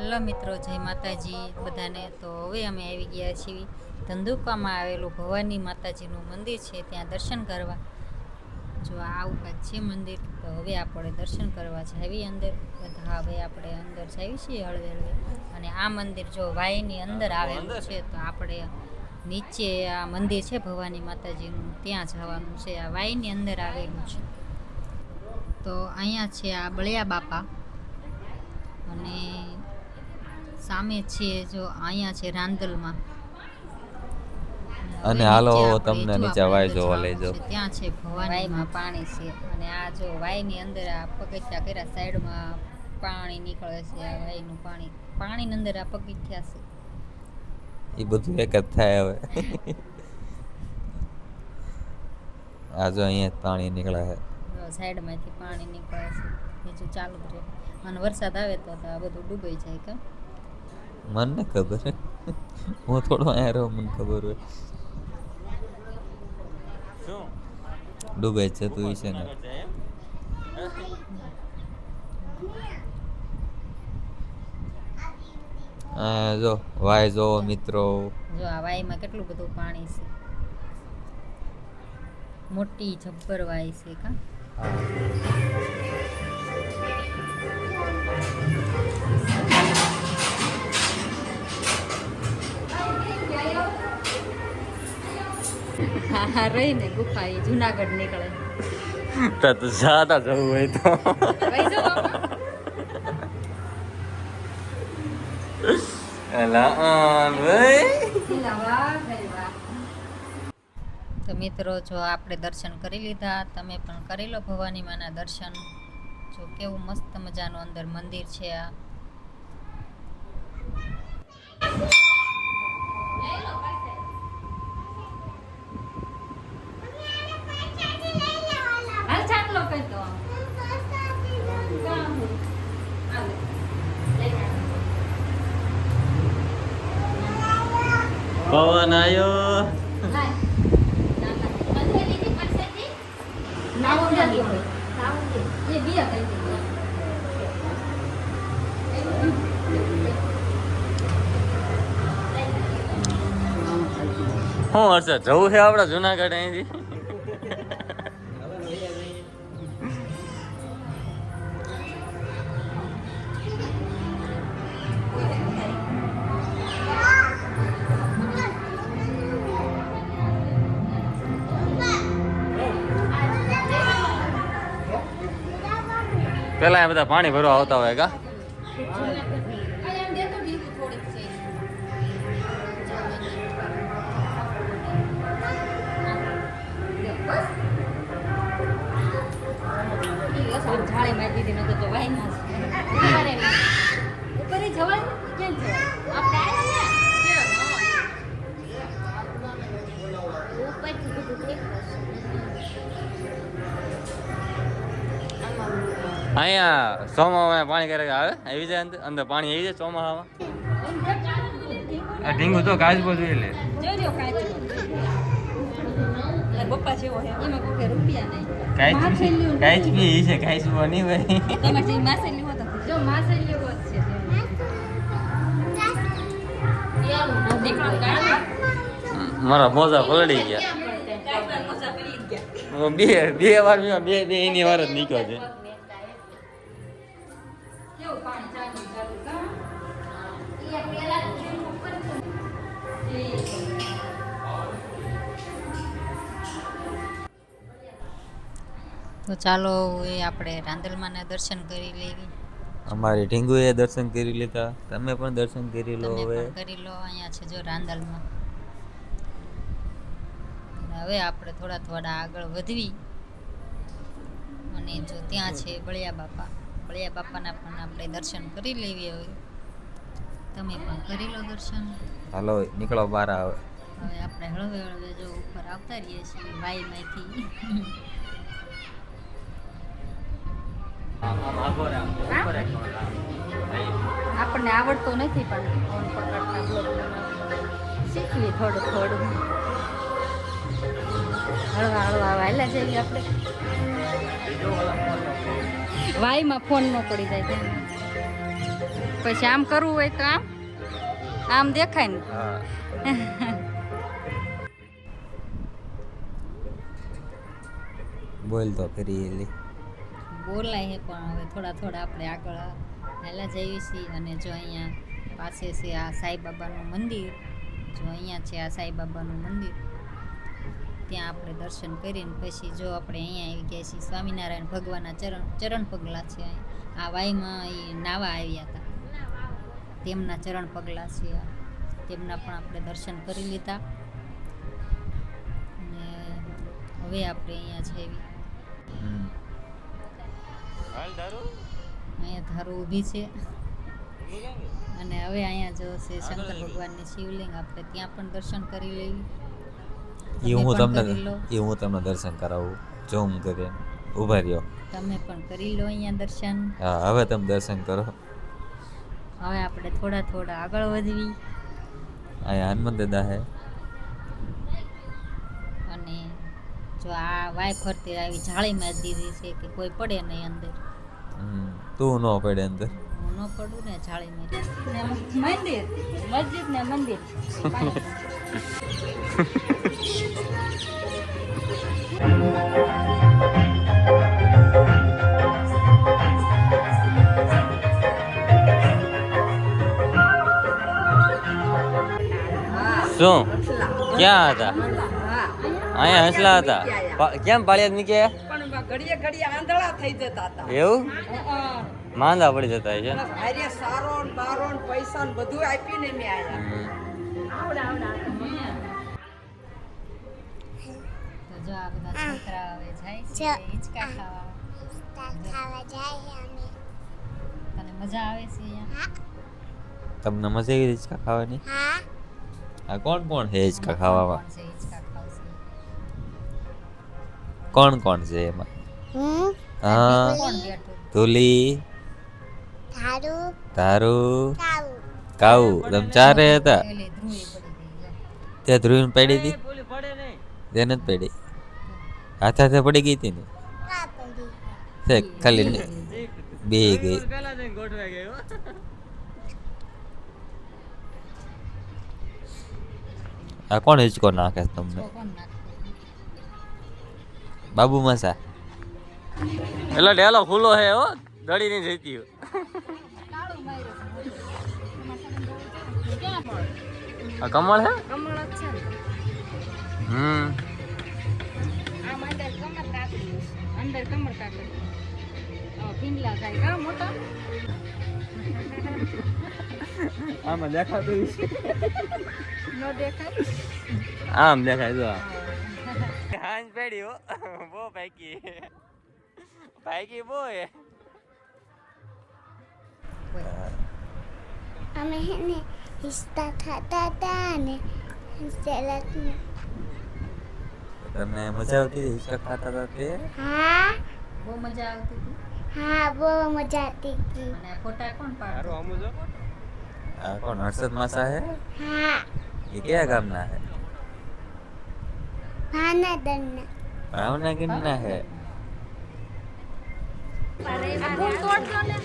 Hello મિત્રો, જય માતાજી બધાને. તો હવે અમે આવી ગયા છીએ ધંધુકામાં આવેલું ભવાની માતાજીનું મંદિર છે, ત્યાં દર્શન કરવા. જો આવું કાંઈક છે મંદિર. તો હવે આપણે દર્શન કરવા જાવી અંદર. બધા હવે આપણે અંદર જાવી છીએ હળવે હળવે. અને આ મંદિર જો વાયની અંદર આવેલું છે, તો આપણે નીચે આ મંદિર છે ભવાની માતાજીનું, ત્યાં જવાનું છે. આ વાયની અંદર આવેલું છે. તો અહીંયા છે આ બળિયા બાપા, અને સામે છે જો અહીંયા છે રાંદલમાં. અને હાલો તમને નીચે વાય જોવા લઈ જાઓ. ત્યાં છે ભવાનીમાં પાણી છે, અને આ જો વાયની અંદર આ પગથિયા કર્યા, સાઈડમાં પાણી નીકળે છે. આ વાયનું પાણીની અંદર આ પગથિયા છે. એ બધું એક જ થાય હવે. આ જો અહીંયા પાણી નીકળે છે, સાઈડમાંથી પાણી નીકળે છે. બીજું ચાલુ જ રહે. અને વરસાદ આવે તો આ બધું ડૂબાઈ જાય. કે મને ખબર, હું થોડો અહીંયા રહું, મને ખબર હોય ડૂબાઈ જતું છે ને. જો વાય જો મિત્રો, જો આ વાયમાં કેટલું બધું પાણી છે. મોટી જબ્બર વાય છે. કા હા રહી ને ગુફા એ જુનાગઢ નીકળે. તો જાતા જવું હોય તો તો મિત્રો, જો આપણે દર્શન કરી લીધા, તમે પણ કરી લો ભવાની માના દર્શન. જો કેવું મસ્ત મજાનું અંદર મંદિર છે. આ પવન આયો. હું હર્ષદ જવું છે આપડા જુનાગઢ અહીંથી? પેલા બધા પાણી ભરવા આવતા હોય કા? અહીંયા ચોમામાં પાણી ક્યારેક આવે, આવી જાય અંદર પાણી આવી જાય ચોમાસામાં. ઢીંગુ તો કાચબો જોઈ લે. કાચબી છે, કાચબો નહીં ભાઈ. મારા મોજા પલળી ગયા. બે વાર બે એની વાર જ નીકળ્યો છે. તો ચાલો એ આપણે રાંદલમાના દર્શન કરી લેવી. અમારી ઢીંગુએ દર્શન કરી લીધા, તમે પણ દર્શન કરી લો. હવે કરી લો. અહીંયા છે જો રાંદલમાં. હવે આપણે થોડા આગળ વધવી, અને જો ત્યાં છે બળિયા બાપા. બળિયા બાપાના પણ આપણે દર્શન કરી લેવી. હવે તમે પણ કરી લો દર્શન. હાલો નીકળો બહાર. આવે હવે આપણે હળવે હળવે જો ઉપર આવતા રહીએ છીએ વાયમાંથી. આપણને આવડતો નથી, પણ ફોન પકડતા શીખવી થોડું હળવા વાયલા જઈએ આપણે. વાયમાં ફોન ન પડી જાય. પછી આમ કરવું હોય તો આમ દેખાય ને. હા બોલ તો ફરી એલી બોલાય છે પણ હવે થોડા થોડા આપણે આગળ હાલા જઈએ છીએ. અને જો અહીંયા પાસે છે આ સાંઈબાબાનું મંદિર. જો અહીંયા છે આ સાંઈબાબાનું મંદિર. ત્યાં આપણે દર્શન કરીને પછી જો આપણે અહીંયા આવી ગયા છીએ સ્વામિનારાયણ ભગવાનના ચરણ પગલાં છે. આ વાઈમાં એ નાવા આવ્યા હતા તેમના ચરણ પગલાં છે. તેમના પણ આપણે દર્શન કરી લીધા. અને હવે આપણે અહીંયા જઈએ. અહીંયા ધારો ઊભી છે. અને હવે અહીંયા જો છે શંકર ભગવાનની શિવલિંગ. આપણે ત્યાં પણ દર્શન કરી લેવી. એ હું તમને દર્શન કરાવું જો હું કરે ઊભા રહ્યો. તમે પણ કરી લો અહીંયા દર્શન. હા હવે તમે દર્શન કરો. હવે આપણે થોડા થોડા આગળ વધવી. અહીંયા હનુમાન દાદા હે. અને જો આ વાય ફરતી આવી જાળીમાં દીધી છે કે કોઈ પડે નહીં અંદર. તું ન પડે અંદર. હું ન પડું ને જાળીમાં. મંદિર મસ્જિદ ને મંદિર. શું ક્યાં હતા? અહીંયા હસલા હતા. કેમ પાળિયાદ મૂક્યા? પણ ઘડીએ ઘડીએ આંધળા થઈ જતા હતા. એવું માંદા પડી જતા છે. હારે સારો ને બારો ને પૈસા ને બધું આપીને મેં આયા. તો જો આ બધા છોકરા હવે જાય છે હિંચકા ખાવા. તને મજા આવે છે અહીંયા? તમને મજા આવી હિંચકા ખાવાની? આ કોણ કોણ છે હિંચકા ખાવામાં? કોણ છે હિંચકા ખાવશે? કોણ કોણ છે એમાં? હા કોણ બેઠું? ધુલી તારું કાઉ તમે ચારે હતા. પેલી ધ્રુવી પડી ગઈ જો. ત્યાં ધ્રુવીને પડી હતી તેને જ પડી. હાથ હાથે પડી ગઈ હતી ને તે ખાલી બે ગઈ. આ કોણ હિંચકો નાખે છે તમને? તો કોણ નાખે? બાબુ માસા એટલે ડેલો ખુલ્લો હે હો, દડી નહીં જતી. આ કમળ હે? કમળ જ છે ને. હમ આમ અંદર કમર કાકડી. અંદર કમર કાકડી. પિંગલા થાય કા મોટા. આમાં દેખાતું નો દેખાય. આમ દેખાય જો. હાંજ પેડી હો બો પાકી પાકી બો હે. અમે હેને હિસ્તા ખાતા હતા ને સેલટને. તમને મજા આવતી હિંચકા ખાતા હતા તે? હા બહુ મજા આવતી હતી. હા બહુ મજા આવતી હતી. અને આ ફોટા કોણ પાડતું? આ કોણ હર્ષદ માસા હે? હા એ કયા ગામના હે? ભાનાદરના. ભાવના ગામના હે. ફૂલ તોડજો ને.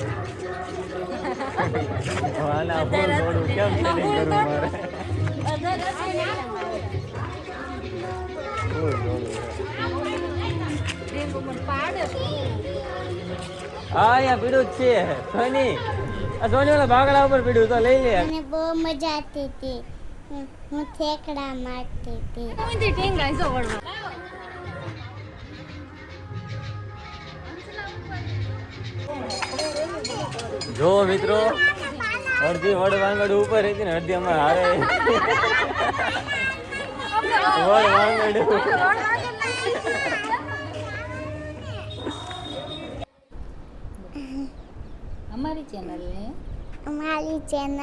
વાલા ફૂલ થોડું કેમ સેટિંગ કરું મારે? ફૂલ થોડું પાડે હા અહીંયા પીડું જ છે સોની. આ સોની ઓલા ભાગડા ઉપર પીડું તો લઈ લે. મને બહુ મજા આવતી હતી. હું ઠેકડા મારતી હતી. ઊંધી ટેંગાઈ જો વળવા. જો મિત્રો અડધી વડ વાંગડ ઉપર હતી ને અડધી અમારે હારે વડ વાંગડ. અમારી ચેનલને અમારી ચેનલ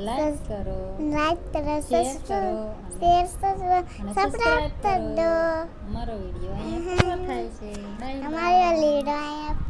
લાઈક કરો, લાઈક કરો, શેર કરો શેર કરો, અને સબસ્ક્રાઇબ સબસ્ક્રાઇબ કરી દો. અમારો વિડીયો અહીંયા પૂરો થાય છે. Bye bye. અમારો લીડો અહીંયા